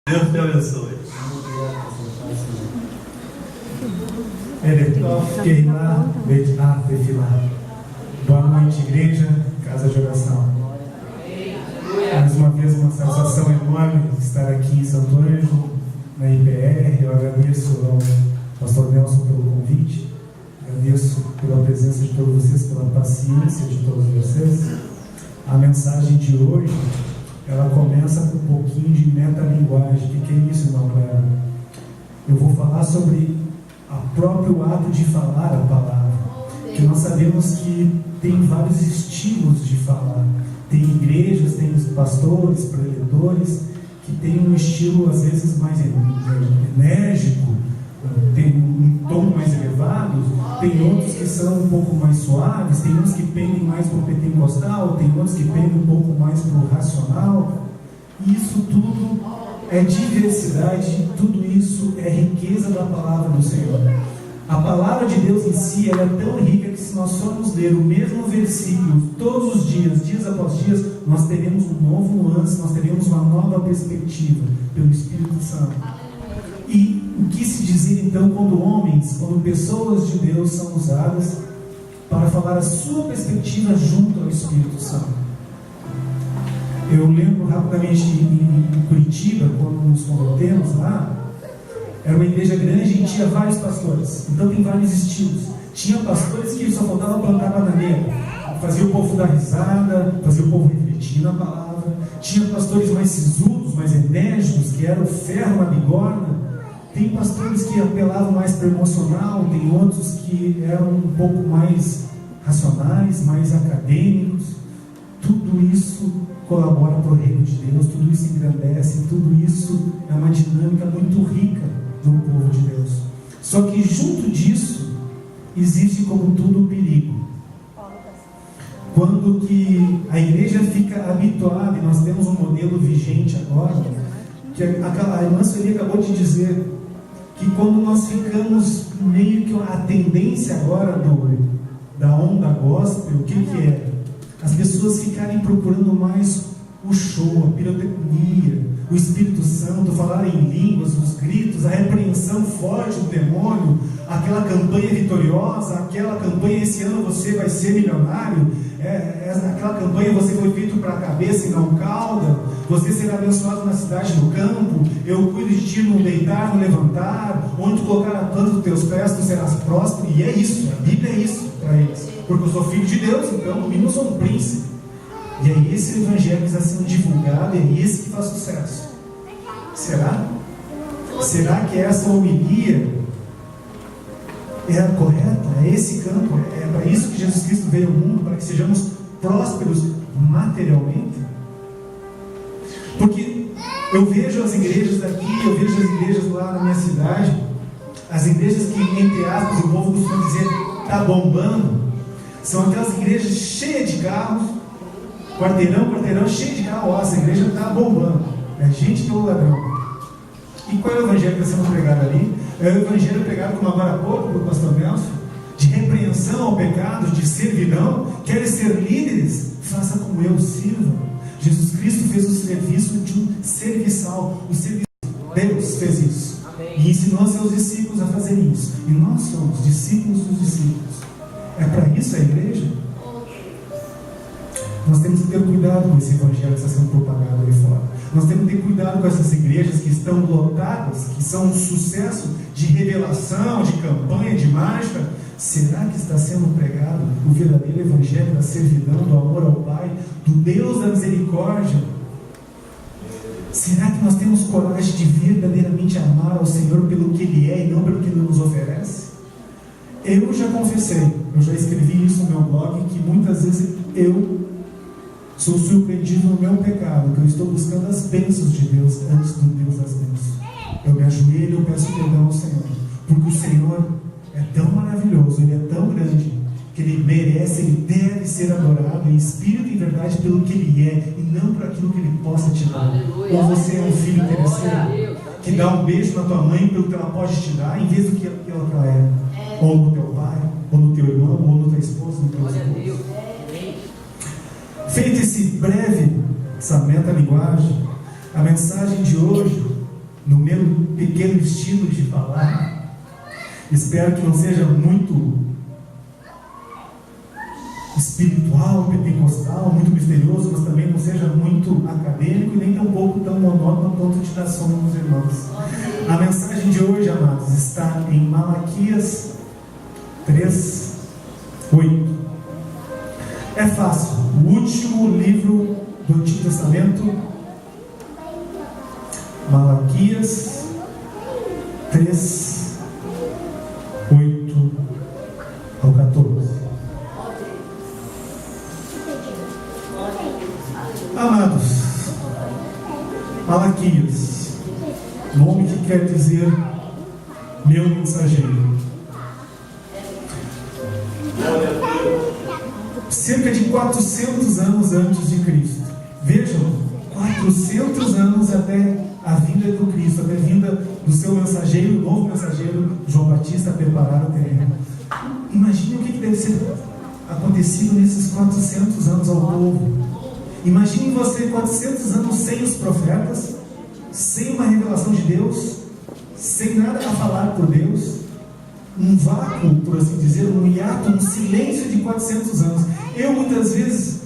Deus te abençoe. Boa noite, igreja, casa de oração. Mais uma vez, uma satisfação enorme estar aqui em Santo Ângelo, na IPR. Eu agradeço ao pastor Nelson pelo convite, agradeço pela presença de todos vocês, pela paciência de todos vocês. A mensagem de hoje, ela começa com um pouquinho de metalinguagem. O que é isso, irmão Cléber? Eu vou falar sobre o próprio ato de falar a palavra, que nós sabemos que tem vários estilos de falar. Tem igrejas, tem os pastores, preletores, que tem um estilo às vezes mais enérgico, tem um tom mais elevado, tem outros que são um pouco mais suaves, tem uns que pendem mais para o pentecostal, tem outros que pendem um pouco mais para o racional. Isso tudo é diversidade, tudo isso é riqueza da palavra do Senhor. A palavra de Deus em si, ela é tão rica que se nós formos ler o mesmo versículo todos os dias, dias após dias, nós teremos um novo nuance, nós teremos uma nova perspectiva pelo Espírito Santo. E o que se dizer então quando pessoas de Deus são usadas para falar a sua perspectiva junto ao Espírito Santo? Eu lembro rapidamente em Curitiba, quando nos convertemos lá, era uma igreja grande e tinha vários pastores, então tem vários estilos. Tinha pastores que só faltava plantar bananeira, fazia o povo dar risada, fazia o povo refletir na palavra. Tinha pastores mais sisudos, mais enérgicos, que eram o ferro na bigorna. Tem pastores que apelavam mais para o emocional, tem outros que eram um pouco mais racionais, mais acadêmicos. Tudo isso colabora para o reino de Deus, tudo isso engrandece, tudo isso é uma dinâmica muito rica do povo de Deus. Só que junto disso existe, como tudo, o perigo. Quando que a igreja fica habituada, e nós temos um modelo vigente agora, que a irmã Sueli acabou de dizer, que quando nós ficamos meio que a tendência agora da onda gospel, o que é? As pessoas ficarem procurando mais o show, a pirotecnia, o Espírito Santo, falar em línguas, os gritos, a repreensão forte do demônio, aquela campanha vitoriosa, aquela campanha, esse ano você vai ser milionário, aquela campanha, você foi feito para a cabeça e não cauda, você será abençoado na cidade e no campo, eu cuido de ti no deitar, no levantar, onde tu colocar a planta dos teus pés, tu serás próspero. E é isso, a Bíblia é isso para eles, porque eu sou filho de Deus, então no mínimo eu sou um príncipe. E é esse o evangelho que está sendo divulgado, e é esse que faz sucesso. Será? Será que essa homilia é a correta? É esse campo? É para isso que Jesus Cristo veio ao mundo, para que sejamos prósperos materialmente? Porque eu vejo as igrejas daqui, eu vejo as igrejas lá na minha cidade, as igrejas que, entre aspas, o povo costuma dizer, está bombando, são aquelas igrejas cheias de carros, quarteirão cheio de carro. Ó, essa igreja está bombando, é gente pelo ladrão. E qual é o evangelho que está sendo pregado ali? É o evangelho pregado, como agora há pouco, pelo pastor Nelson, de repreensão ao pecado, de servidão. Querem ser líderes? Faça como eu, sirva. Jesus Cristo fez o serviço de um serviçal. O serviço, Deus fez isso. E ensinou a seus discípulos a fazerem isso. E nós somos discípulos dos discípulos. É para isso a igreja? Nós temos que ter cuidado com esse evangelho que está sendo propagado aí fora. Nós temos que ter cuidado com essas igrejas que estão lotadas, que são um sucesso de revelação, de campanha, de mágica. Será que está sendo pregado o verdadeiro evangelho da servidão, do amor ao Pai, do Deus da misericórdia? Será que nós temos coragem de verdadeiramente amar ao Senhor pelo que Ele é e não pelo que Ele nos oferece? Eu já confessei, eu já escrevi isso no meu blog, que muitas vezes eu sou surpreendido no meu pecado, que eu estou buscando as bênçãos de Deus antes do Deus das bênçãos. Eu me ajoelho e eu peço perdão ao Senhor, porque o Senhor é tão maravilhoso, Ele é tão grande, que Ele merece, Ele deve ser adorado em espírito e em verdade pelo que Ele é, e não por aquilo que Ele possa te dar. Ou você é um filho interesseiro, que dá um beijo na tua mãe pelo que ela pode te dar, em vez do que ela é, ou no teu pai, ou no teu irmão, ou no teu esposo, no teu esposo. Feito essa metalinguagem, a mensagem de hoje no meu pequeno estilo de falar. Espero que não seja muito espiritual, pentecostal, muito misterioso, mas também não seja muito acadêmico e nem tampouco tão monótono a ponto de dar sono nos irmãos. A mensagem de hoje, amados, está em Malaquias 3:8. É fácil. O último livro do Antigo Testamento, Malaquias 3:8 ao 14. Amados, Malaquias, nome que quer dizer meu mensageiro. Cerca de 400 anos antes de Cristo. Vejam, 400 anos até a vinda do Cristo, até a vinda do seu mensageiro, o novo mensageiro, João Batista, preparar o terreno. Imagine o que deve ser acontecido nesses 400 anos ao povo. Imagine você 400 anos sem os profetas, sem uma revelação de Deus, sem nada a falar por Deus, um vácuo, por assim dizer, um hiato, um silêncio de 400 anos. Eu muitas vezes,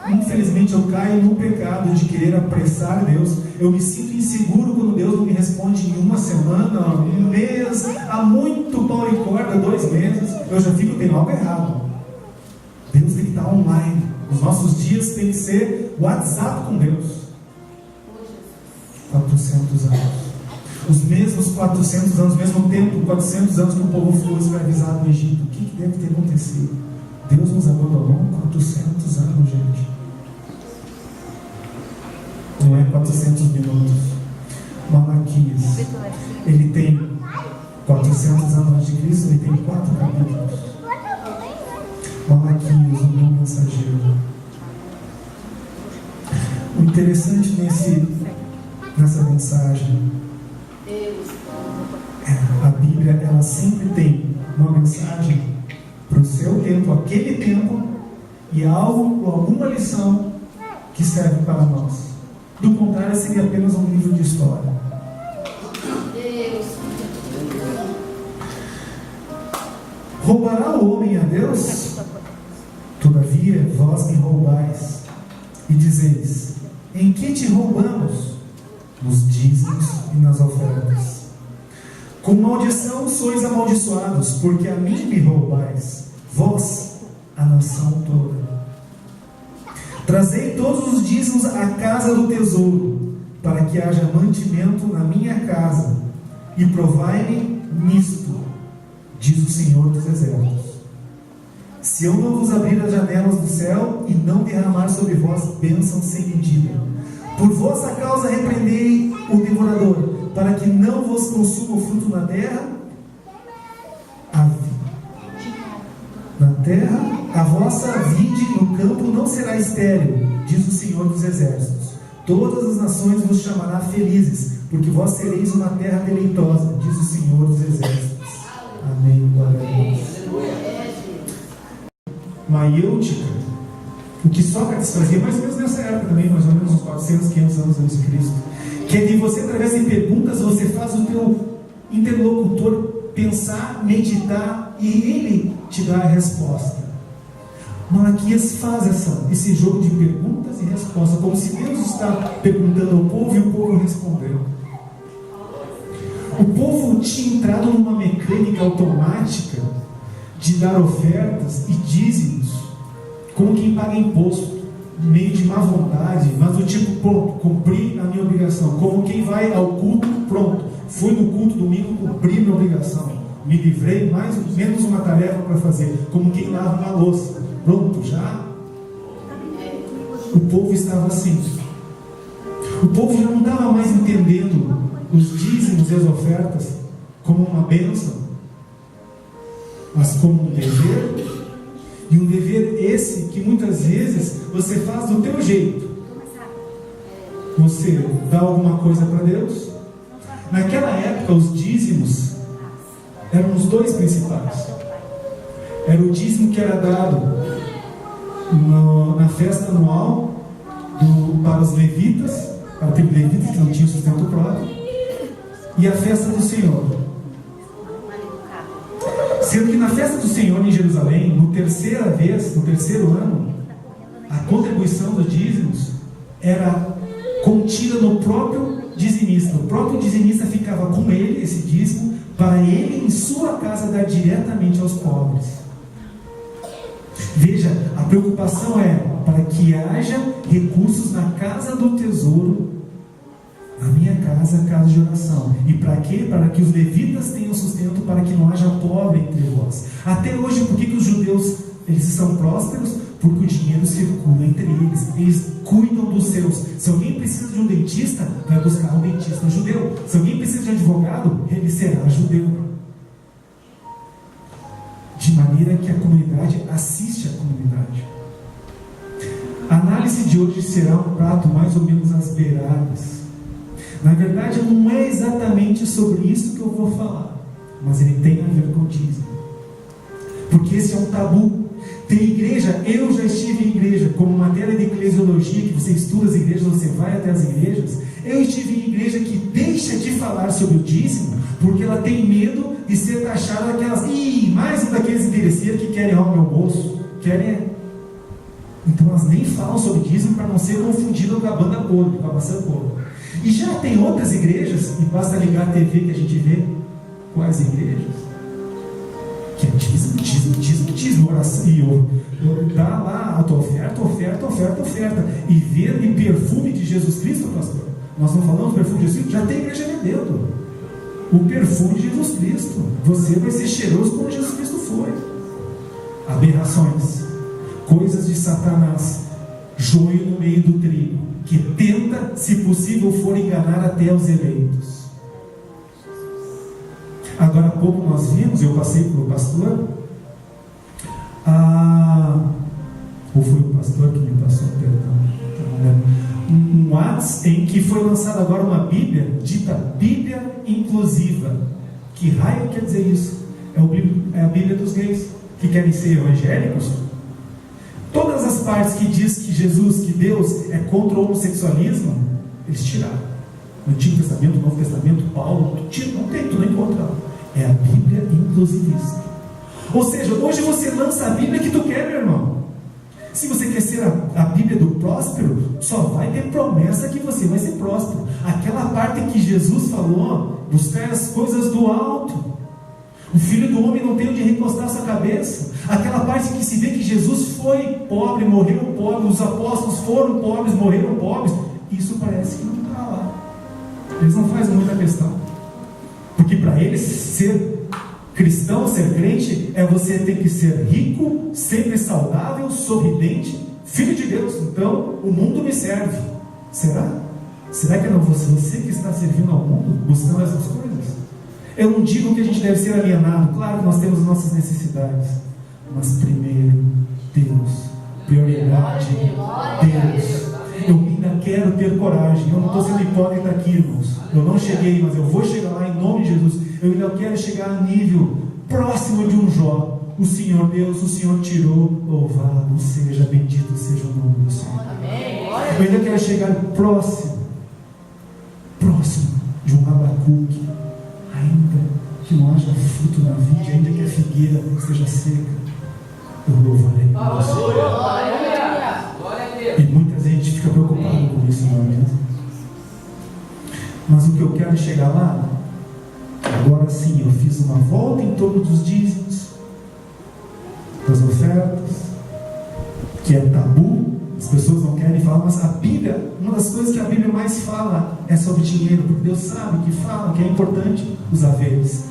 infelizmente, eu caio no pecado de querer apressar Deus. Eu me sinto inseguro quando Deus não me responde em uma semana, um mês, há muito pau e corda, 2 meses, eu já fico, tem algo errado. Deus tem que estar online. Os nossos dias tem que ser WhatsApp com Deus. 400 anos. Os mesmos 400 anos, mesmo tempo, 400 anos que o povo ficou escravizado no Egito. O que deve ter acontecido? Deus nos abandonou 400 anos, gente. Não é 400 minutos. Malaquias, ele tem 400 anos antes de Cristo, ele tem 4 capítulos. Malaquias, o meu mensageiro. O interessante nessa mensagem a Bíblia, ela sempre tem uma mensagem para o seu tempo, aquele tempo, e algo, alguma lição que serve para nós. Do contrário, seria apenas um livro de história. Roubará o homem a Deus? Todavia, vós me roubais, e dizeis: em que te roubamos? Nos dízimos e nas ofertas. Com maldição sois amaldiçoados, porque a mim me roubais, vós, a nação toda. Trazei todos os dízimos à casa do tesouro, para que haja mantimento na minha casa, e provai-me nisto, diz o Senhor dos Exércitos. Se eu não vos abrir as janelas do céu e não derramar sobre vós bênção sem medida, por vossa causa repreendei o devorador, para que não vos consuma o fruto na terra, a vossa vide no campo não será estéril, diz o Senhor dos Exércitos. Todas as nações vos chamará felizes, porque vós sereis uma terra deleitosa, diz o Senhor dos Exércitos. Amém. Glória a Deus. Maiêutica, o que Sócrates fazia mais ou menos nessa época também, mais ou menos uns 400, 500 anos antes de Cristo, que é de você, através de perguntas, você faz o teu interlocutor pensar, meditar, e ele te dá a resposta. Malaquias faz esse jogo de perguntas e respostas, como se Deus está perguntando ao povo e o povo respondendo. O povo tinha entrado numa mecânica automática de dar ofertas e dízimos como quem paga imposto, meio de má vontade, mas do tipo: pronto, cumpri a minha obrigação. Como quem vai ao culto, pronto, fui no culto domingo, cumpri a minha obrigação, me livrei, menos uma tarefa para fazer. Como quem lava uma louça, pronto, já. O povo estava assim. O povo já não estava mais entendendo os dízimos e as ofertas como uma bênção, mas como um dever. E um dever esse que muitas vezes você faz do teu jeito. Você dá alguma coisa para Deus. Naquela época, os dízimos eram os 2 principais. Era o dízimo que era dado na festa anual para os levitas, para a tribo levita, que não tinha sustento próprio, e a festa do Senhor. Sendo que na festa do Senhor em Jerusalém, no terceiro ano, a contribuição dos dízimos era contida no próprio dizimista. O próprio dizimista ficava com ele, esse dízimo, para ele em sua casa dar diretamente aos pobres. Veja, a preocupação é para que haja recursos na casa do tesouro, a minha casa, a casa de oração. E para quê? Para que os levitas tenham sustento, para que não haja pobre entre vós. Até hoje, por que os judeus eles são prósperos? Porque o dinheiro circula entre eles. Eles cuidam dos seus. Se alguém precisa de um dentista, vai buscar um dentista judeu. Se alguém precisa de um advogado, ele será judeu. De maneira que a comunidade assiste a comunidade. A análise de hoje será um prato mais ou menos às beiradas. Na verdade, não é exatamente sobre isso que eu vou falar, mas ele tem a ver com o dízimo. Porque esse é um tabu. Tem igreja, eu já estive em igreja, como matéria de eclesiologia, que você estuda as igrejas, você vai até as igrejas. Eu estive em igreja que deixa de falar sobre o dízimo, porque ela tem medo de ser taxada daquelas, mais um daqueles interesseiros que querem ao meu bolso, então elas nem falam sobre dízimo para não ser confundidas com a banda podre, com a maçã podre. E já tem outras igrejas, e basta ligar a TV que a gente vê quais igrejas, que é dízimo, oração, e dá lá a tua oferta, e vende perfume de Jesus Cristo, pastor. Nós não falamos do perfume de Jesus Cristo, já tem igreja vendendo o perfume de Jesus Cristo. Você vai ser cheiroso como Jesus Cristo foi. Aberrações, coisas de Satanás, joio no meio do trigo, que tenta, se possível for, enganar até os eleitos. Agora há pouco nós vimos, eu passei pelo pastor, ou foi o pastor que me passou, perdão, um WhatsApp em que foi lançada agora uma Bíblia, dita Bíblia Inclusiva. Que raio quer dizer isso? É a Bíblia dos gays, que querem ser evangélicos. Todas as partes que diz que Jesus, que Deus é contra o homossexualismo, eles tiraram. No Antigo Testamento, no Novo Testamento, Paulo, não tem, tu não encontra. É a Bíblia inclusivista. Ou seja, hoje você lança a Bíblia que tu quer, meu irmão. Se você quer ser a Bíblia do próspero, só vai ter promessa que você vai ser próspero. Aquela parte que Jesus falou, buscar as coisas do alto. O Filho do Homem não tem onde recostar sua cabeça. Aquela parte que se vê que Jesus foi pobre, morreu pobre, os apóstolos foram pobres, morreram pobres. Isso parece que não está lá. Eles não fazem muita questão. Porque para eles ser cristão, ser crente, é você ter que ser rico, sempre saudável, sorridente, filho de Deus. Então, o mundo me serve. Será? Será que não você que está servindo ao mundo, buscando essas coisas? Eu não digo que a gente deve ser alienado. Claro que nós temos as nossas necessidades. Mas primeiro, Deus. Prioridade, Deus. Eu ainda quero ter coragem. Eu não estou sendo hipócrita aqui, irmãos. Eu não cheguei, mas eu vou chegar lá em nome de Jesus. Eu ainda quero chegar a nível próximo de um Jó. O Senhor Deus, o Senhor tirou. Louvado seja, bendito seja o nome do Senhor. Eu ainda quero chegar próximo de um Abacuque. Ainda que não haja fruto na vide, ainda que a figueira esteja seca, eu louvarei por você. E muita gente fica preocupada com isso, não é mesmo? Mas o que eu quero é chegar lá. Agora sim, eu fiz uma volta em torno dos dízimos, das ofertas, que é tabu. As pessoas não querem falar, mas a Bíblia, uma das coisas que a Bíblia mais fala é sobre dinheiro, porque Deus sabe que fala que é importante os haveres.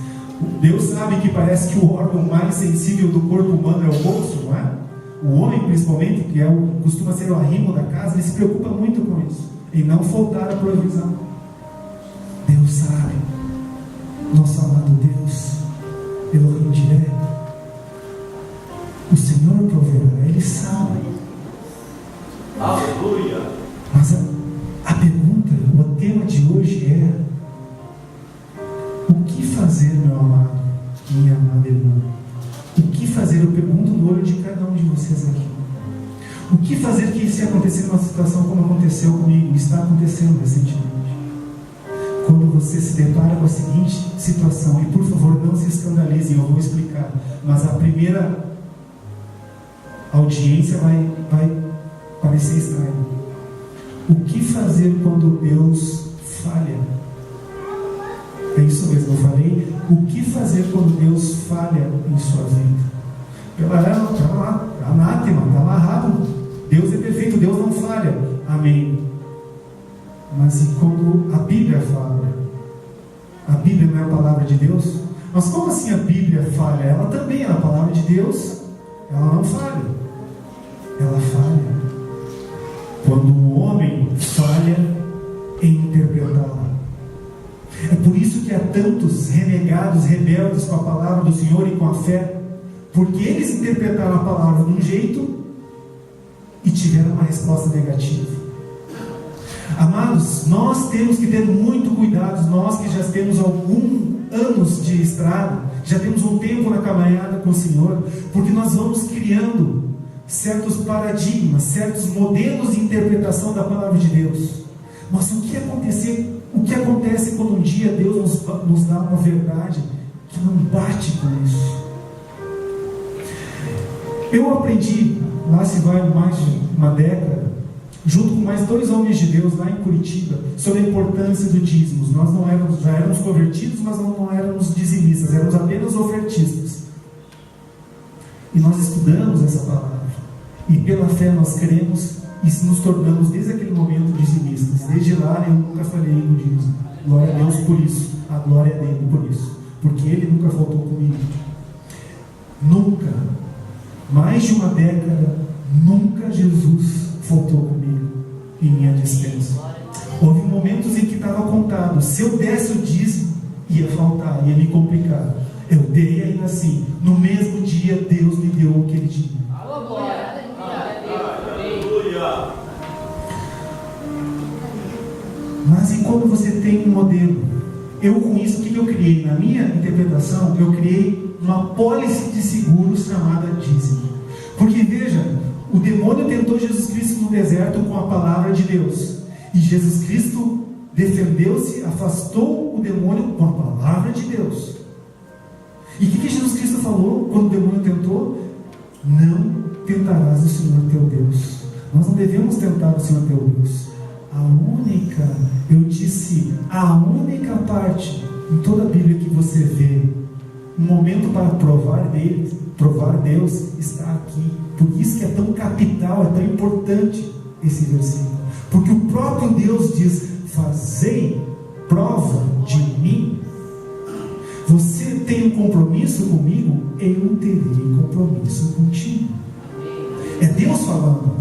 Deus sabe que parece que o órgão mais sensível do corpo humano é o bolso, não é? O homem, principalmente, que costuma ser o arrimo da casa, ele se preocupa muito com isso, em não faltar a provisão. Deus sabe, nosso amado Deus, Elohim direto, o Senhor proverá, Ele sabe. Aleluia. Mas a pergunta, o tema de hoje é: o que fazer, meu amado, minha amada irmã? O que fazer? Eu pergunto no olho de cada um de vocês aqui. O que fazer que se acontecer uma situação como aconteceu comigo, está acontecendo recentemente? Quando quando você se depara com a seguinte situação, e por favor não se escandalizem, eu vou explicar, mas a primeira audiência vai parecer estranha. O que fazer quando Deus falha? É isso mesmo, eu falei. O que fazer quando Deus falha em sua vida? Está lá, anátema, está amarrado. Deus é perfeito, Deus não falha. Amém. Mas e quando a Bíblia falha? A Bíblia não é a palavra de Deus? Mas como assim a Bíblia falha? Ela também é a palavra de Deus. Ela não falha. Ela falha quando o homem falha em interpretá-la. É por isso que há tantos renegados, rebeldes com a palavra do Senhor e com a fé, porque eles interpretaram a palavra de um jeito e tiveram uma resposta negativa. Amados, nós temos que ter muito cuidado, nós que já temos alguns anos de estrada, já temos um tempo na caminhada com o Senhor, porque nós vamos criando certos paradigmas, certos modelos de interpretação da palavra de Deus. Mas o que acontece quando um dia Deus nos dá uma verdade que não bate com isso? Eu aprendi, lá se vai mais de uma década, junto com mais 2 homens de Deus lá em Curitiba, sobre a importância do dízimos. Nós já éramos convertidos, mas não éramos dizimistas, éramos apenas ofertistas. E nós estudamos essa palavra. E pela fé nós cremos e nos tornamos desde aquele momento dizimistas. Desde lá eu nunca falhei no dízimo. Glória a Deus por isso. A glória é dele por isso. Porque ele nunca faltou comigo. Nunca. Mais de uma década, nunca Jesus faltou comigo em minha dispensa. Houve momentos em que estava contado. Se eu desse o dízimo, ia faltar, ia me complicar. Eu dei ainda assim. No mesmo dia, Deus me deu o que ele tinha. Mas e quando você tem um modelo? Eu com isso, o que eu criei? Na minha interpretação, eu criei uma pólice de seguros chamada dízimo. Porque veja, o demônio tentou Jesus Cristo no deserto com a palavra de Deus. E Jesus Cristo defendeu-se, afastou o demônio com a palavra de Deus. E o que Jesus Cristo falou quando o demônio tentou? Não tentarás o Senhor teu Deus. Nós não devemos tentar o Senhor teu Deus. A única parte em toda a Bíblia que você vê um momento para provar Deus está aqui. Por isso que é tão capital, é tão importante esse versículo. Porque o próprio Deus diz: fazei prova de mim. Você tem um compromisso comigo, eu terei compromisso contigo. É Deus falando.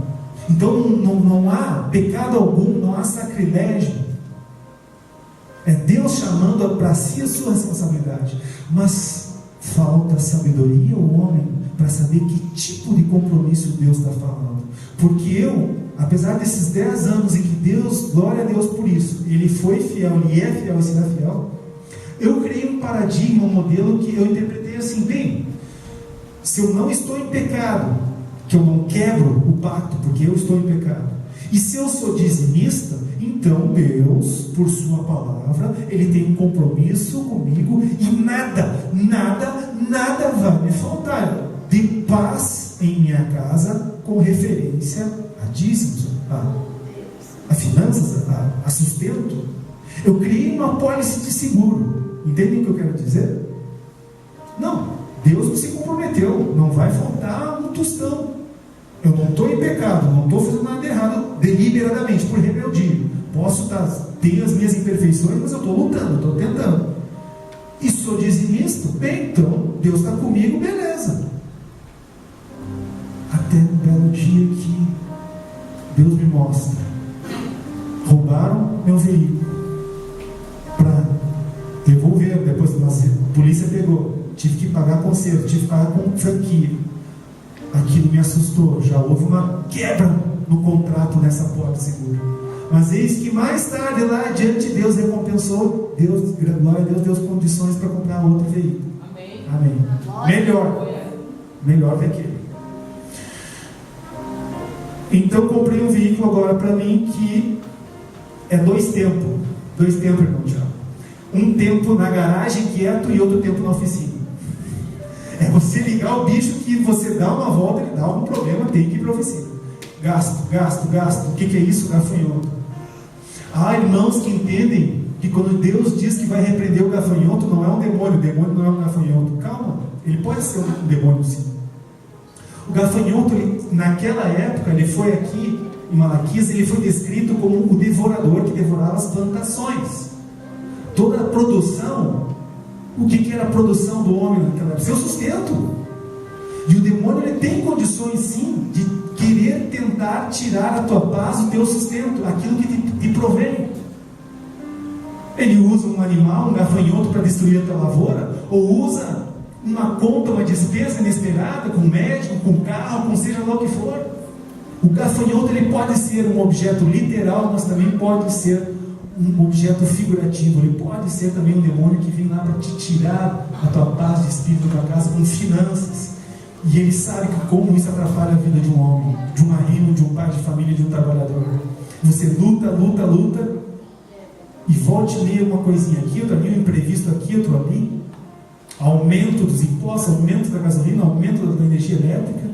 Então não há pecado algum, não há sacrilégio. É Deus chamando para si a sua responsabilidade. Mas falta sabedoria ao homem para saber que tipo de compromisso Deus está falando. Porque eu, apesar desses 10 anos em que Deus, glória a Deus por isso, Ele foi fiel, Ele é fiel e será fiel, eu criei um paradigma, um modelo que eu interpretei assim: bem, se eu não estou em pecado, que eu não quebro o pacto, porque eu estou em pecado, e se eu sou dizimista, então Deus, por sua palavra, Ele tem um compromisso comigo, e nada vai me faltar de paz em minha casa, com referência a dízimos, a finanças, a sustento. Eu criei uma pólice de seguro. Entendem o que eu quero dizer? Não, Deus não se comprometeu, não vai faltar um tostão. Eu não estou em pecado, não estou fazendo nada errado deliberadamente, por rebeldia. Posso ter as minhas imperfeições, mas eu estou lutando, estou tentando. E sou dizimista? Bem, então Deus está comigo, beleza. Até um belo dia que Deus me mostra: roubaram meu veículo para devolver. Depois a polícia pegou, tive que pagar conserto, tive que pagar com franquia. Aquilo me assustou. Já houve uma quebra no contrato nessa porta de seguro. Mas eis que mais tarde, lá adiante, Deus recompensou. Deus, glória a Deus, deu condições para comprar outro veículo. Amém. Melhor que aquele. Então comprei um veículo agora para mim que é 2 tempos. 2 tempos, irmão Tiago. um tempo na garagem quieto e outro tempo na oficina. É você ligar o bicho que você dá uma volta, ele dá algum problema, tem que ir para a oficina. Gasto. O que é isso? Gafanhoto. Há irmãos que entendem que quando Deus diz que vai repreender o gafanhoto, não é um demônio, o demônio não é um gafanhoto. Calma, ele pode ser um demônio sim. O gafanhoto, naquela época, ele foi aqui em Malaquias, ele foi descrito como o devorador que devorava as plantações. Toda a produção, o que era a produção do homem naquela época? Seu sustento. E o demônio, ele tem condições sim de querer tentar tirar a tua paz, o teu sustento, aquilo que te provém. Ele usa um animal, um gafanhoto, para destruir a tua lavoura, ou usa uma conta, uma despesa inesperada, com médico, com carro, com seja lá o que for. O gafanhoto, ele pode ser um objeto literal, mas também pode ser um objeto figurativo. Ele pode ser também um demônio que vem lá para te tirar a tua paz de espírito da tua casa, com finanças. E ele sabe que como isso atrapalha a vida de um homem, de um marido, de um pai de família, de um trabalhador. Você luta, e volte e meia uma coisinha aqui, outra ali, um imprevisto aqui, outro ali. Aumento dos impostos, aumento da gasolina, aumento da energia elétrica.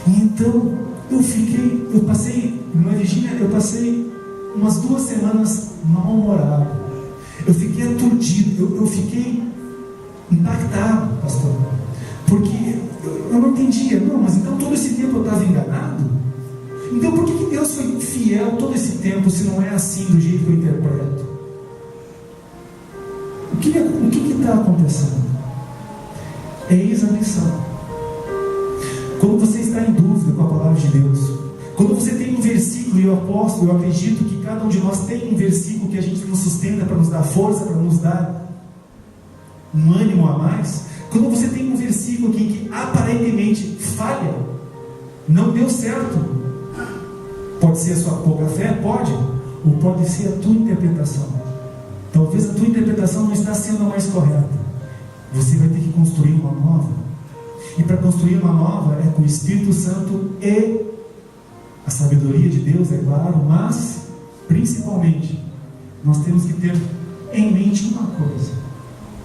E então, eu passei umas 2 semanas mal-humorado. Eu fiquei aturdido, eu fiquei impactado, pastor. Porque eu não entendia. Não, mas então todo esse tempo eu estava enganado? Então por que Deus foi fiel todo esse tempo, se não é assim do jeito que eu interpreto? O que está acontecendo? Eis a lição. Quando você está em dúvida com a palavra de Deus, quando você tem um versículo, e eu aposto, eu acredito que cada um de nós tem um versículo que a gente nos sustenta para nos dar força, para nos dar um ânimo a mais. Quando você tem um versículo que aparentemente falha, não deu certo, pode ser a sua pouca fé, pode, ou pode ser a tua interpretação. Talvez a tua interpretação não está sendo a mais correta. Você vai ter que construir uma nova. E para construir uma nova é com o Espírito Santo e a sabedoria de Deus, é claro, mas principalmente nós temos que ter em mente uma coisa.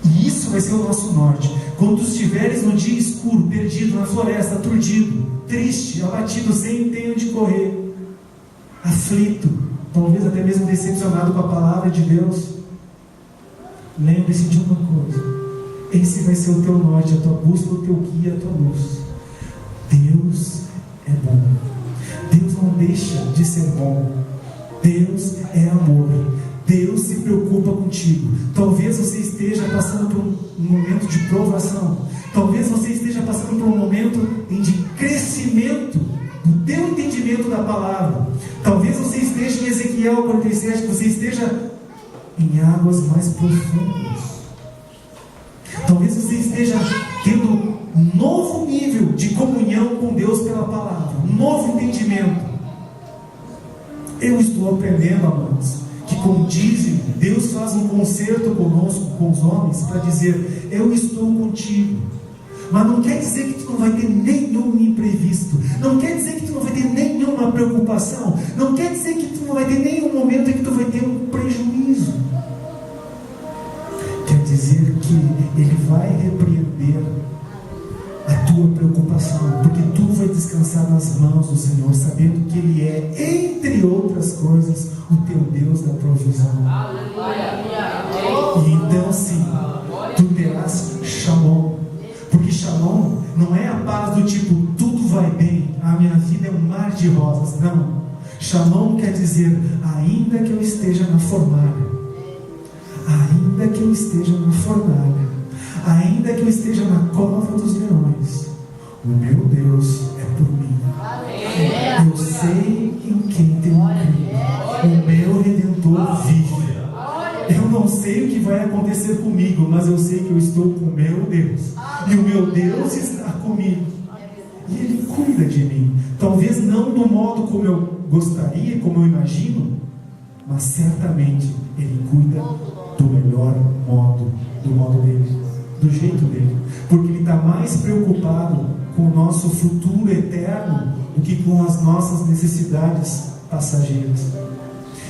E isso vai ser o nosso norte. Quando tu estiveres no dia escuro, perdido na floresta, aturdido, triste, abatido, sem ter onde correr, aflito, talvez até mesmo decepcionado com a palavra de Deus, lembre-se de uma coisa: esse vai ser o teu norte, a tua busca, o teu guia, a tua luz. Deus é bom. Deus não deixa de ser bom. Deus é amor. Deus se preocupa contigo. Talvez você esteja passando por um momento de provação. Talvez você esteja passando por um momento de crescimento do teu entendimento da palavra. Talvez você esteja em Ezequiel 47, que você esteja em águas mais profundas. Talvez você esteja tendo um novo nível de comunhão com Deus pela palavra, um novo entendimento. Eu estou aprendendo, amados, que com dízimo, Deus faz um concerto conosco, com os homens, para dizer: eu estou contigo. Mas não quer dizer que tu não vai ter nenhum imprevisto, não quer dizer que tu não vai ter nenhuma preocupação, não quer dizer que tu não vai ter nenhum momento em que tu vai ter um prejuízo. Quer dizer que Ele vai repreender a tua preocupação, porque tu vai descansar nas mãos do Senhor, sabendo que Ele é, entre outras coisas, o teu Deus da provisão. E então sim, tu terás Shalom. Porque Shalom não é a paz do tipo, tudo vai bem, a minha vida é um mar de rosas. Não. Shalom quer dizer, ainda que eu esteja na fornalha, ainda que eu esteja na fornalha, ainda que eu esteja na cova dos leões, o meu Deus é por mim. Eu sei em quem tenho crido. O meu Redentor vive. Eu não sei o que vai acontecer comigo, mas eu sei que eu estou com o meu Deus. E o meu Deus está comigo. E Ele cuida de mim. Talvez não do modo como eu gostaria, como eu imagino, mas certamente Ele cuida do melhor modo, do modo dele, do jeito dele. Porque Ele está mais preocupado com o nosso futuro eterno do que com as nossas necessidades passageiras.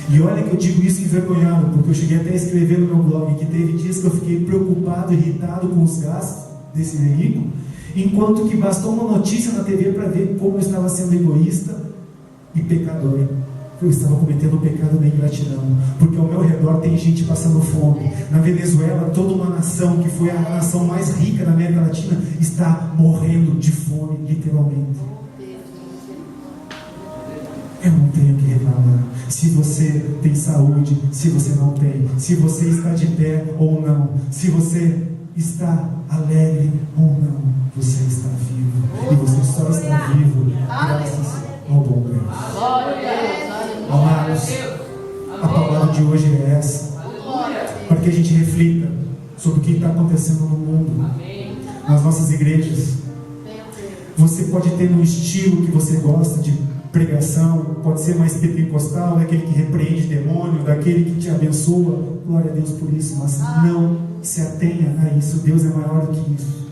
E olha que eu digo isso envergonhado, porque eu cheguei até a escrever no meu blog que teve dias que eu fiquei preocupado, irritado com os gastos desse veículo, enquanto que bastou uma notícia na TV para ver como eu estava sendo egoísta e pecador. Eu estava cometendo o pecado da ingratidão, porque ao meu redor tem gente passando fome. Na Venezuela, toda uma nação que foi a nação mais rica da América Latina está morrendo de fome, literalmente. Eu não tenho que reclamar se você tem saúde, se você não tem, se você está de pé ou não, se você está alegre ou não. Você está vivo, e você só está vivo graças ao bom Deus. Amados, a palavra de hoje é essa, para que a gente reflita sobre o que está acontecendo no mundo, nas nossas igrejas. Você pode ter um estilo que você gosta de pregação, pode ser mais pentecostal, daquele que repreende demônio, daquele que te abençoa, glória a Deus por isso, mas não se atenha a isso. Deus é maior do que isso.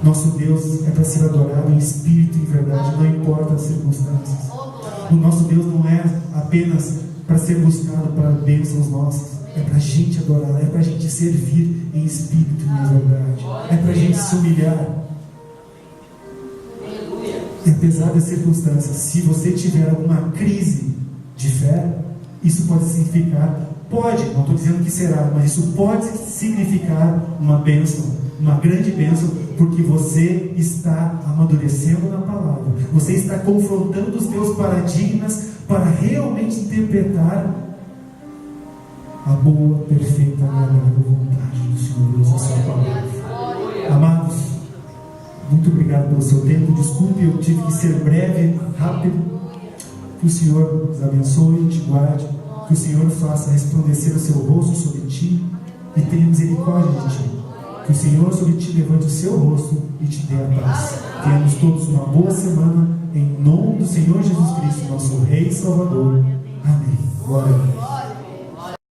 Nosso Deus é para ser adorado em espírito e em verdade, não importa as circunstâncias. O nosso Deus não é apenas para ser buscado para bênçãos nossas, é para a gente adorar, é para a gente servir em espírito e em verdade, é para a gente se humilhar. E apesar das circunstâncias, se você tiver alguma crise de fé, isso pode significar, não estou dizendo que será, mas isso pode significar uma bênção, uma grande bênção, porque você está amadurecendo na palavra, você está confrontando os teus paradigmas para realmente interpretar a boa, perfeita e agradável vontade do Senhor Deus, a sua palavra. Amados, muito obrigado pelo seu tempo. Desculpe, eu tive que ser breve, rápido. Que o Senhor nos abençoe, te guarde, que o Senhor faça resplandecer o seu rosto sobre ti e tenha misericórdia de ti. Que o Senhor sobre ti levante o seu rosto e te dê a paz. Tenhamos todos uma boa semana, em nome do Senhor Jesus Cristo, nosso Rei e Salvador. Amém. Glória a Deus.